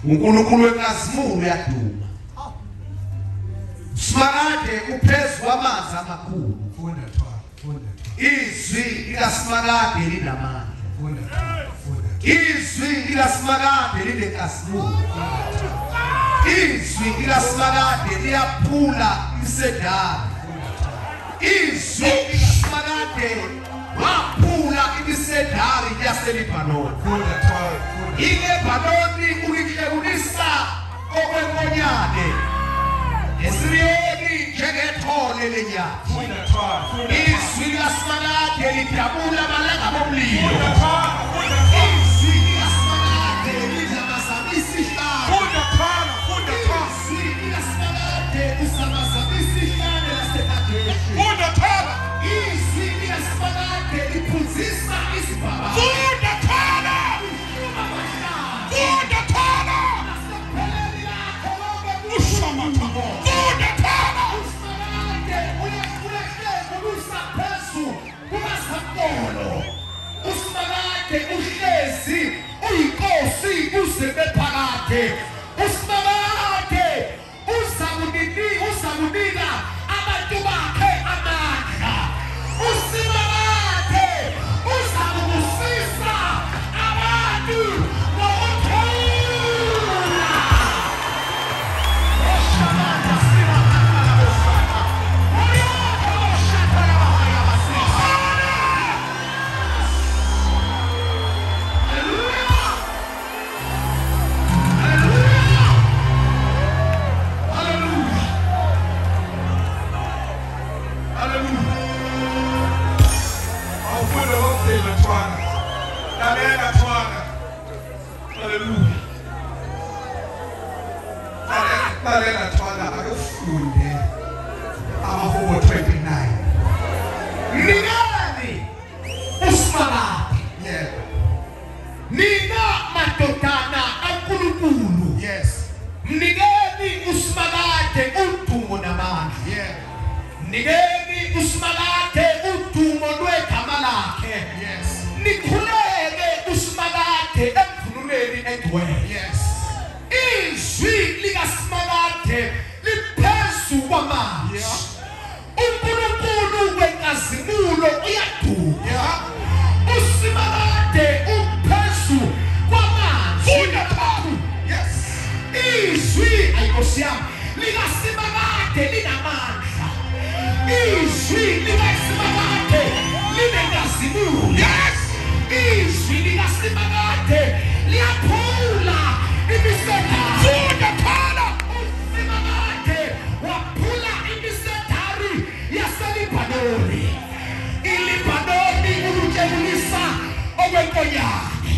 uNkulunkulu wenkazimulo uyaduma. Smaragde uphezu kwamanzi amakhulu. Funda Thwala. Izwi likaSmaragde linamandla. Funda Thwala. Izwi likaSmaragde linenkazimulo. Izwi likaSmaragde liyaphula isedari. Izwi likaSmaragde waphula imisedari yaseLebanoni. Funda Thwala. iLebanoni ulihlekisa okwenkonyane. Esiriyeli njengethole lenyama. Funda Thwala. Izwi likaSmaragde lidabula amalanga bomlilo. Funda Thwala. Izwi likaSmaragde lidlamazamisa ihlane. Funda Thwala. Funda Thwala. Izwi likaSmaragde lisamazamisa ihlane laseKadeshi. Funda Thwala. Izwi likaSmaragde liphuzisa izibaba. Funda Thwala. Funda Thwala. Nasepheleni lakho lonke Ushamata. Funda Thwala. uSmaragde ulehlekusa phezu kumasapolo. uSmaragde uhlezi uyinkosi kuzibe phakade. uSmaragde uzakunika abantu bakhe amandla. uSmaragde uzakubusisa abantu ngokuthula. Oshamata sibakhala bosaka. Oyoko oshathala bahaya basisa. Hallelujah. Hallelujah. Hallelujah. Hallelujah. Awufunda lokudela Thwala. Lalela Thwala. Hallelujah. Lalela Thwala akufunde amahubo 29. Mnikeni uSmaragde. Yeah. Nina madodana kaNkulunkulu. Yes. Mnikeni uSmaragde udumo namandla. Yeah. Mnikeni uSmaragde udumo lwegama lakhe. Yes. Nikhuleke uSmaragde emvunulweni engcwele. Yes. Izwi likaSmaragde liphezu kwamanzi. Yeah. uNkulunkulu wenkazimulo uyaduma. Yeah. uSmaragde uphezu kwamanzi. Funda Thwala. Yes. Izwi ayinkosi yami likaSmaragde linamandla. Izwi likaSmaragde linenkazimulo. Yes. Izwi likaSmaragde liyaphula imisedari. Funda Thwala. uSmaragde waphula imisedari yaseLebanoni. iLebanoni ulutshengisa okwenkonyane.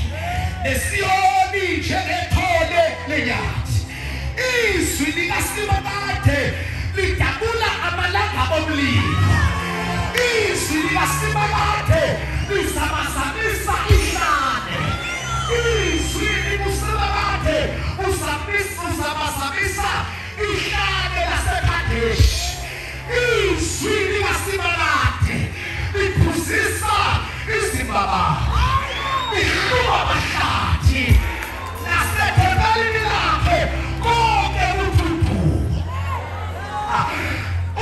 neSiyoni njengethole lenyathi. Izwi likaSmaragde lidabula amalanga omlilo. Izwi likaSmaragde lizamazamisa ihlane. Izwi likaSmaragde uzamazamisa ihlane laseKadeshi. Izwi likaSmaragde liphuzisa izibaba. Lihluma abahlathi. Nasethebelini lakhe konke kuthuthuka.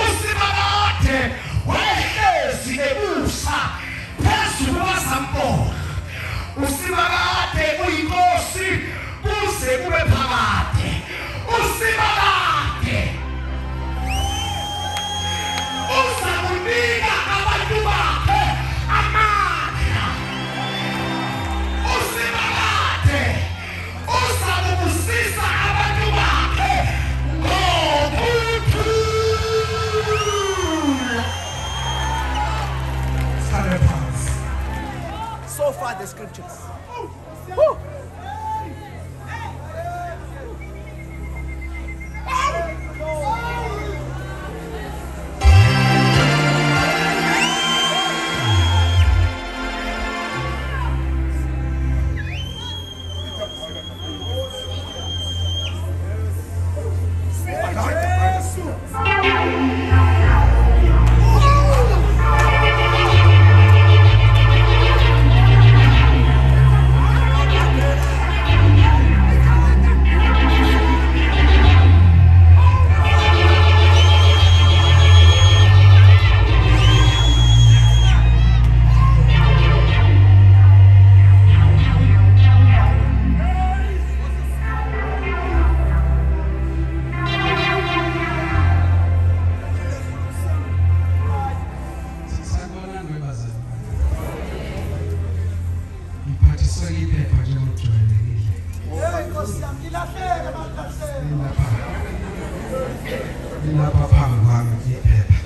uSmaragde wayehlezi ebusa phezu kwasampola. uSmaragde uyinkosi kuze kube phakade. uSmaragde uzakunika abantu bakhe amandla. uSmaragde uzakubusisa abantu bakhe ngokuthula. Stand pants. So far the scriptures. Woo. Lapha phambi kwami iphepha.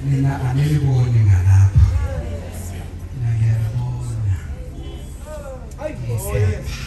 Mina aniliboni ngalapha. Mina ngiyalibona. Iphepha.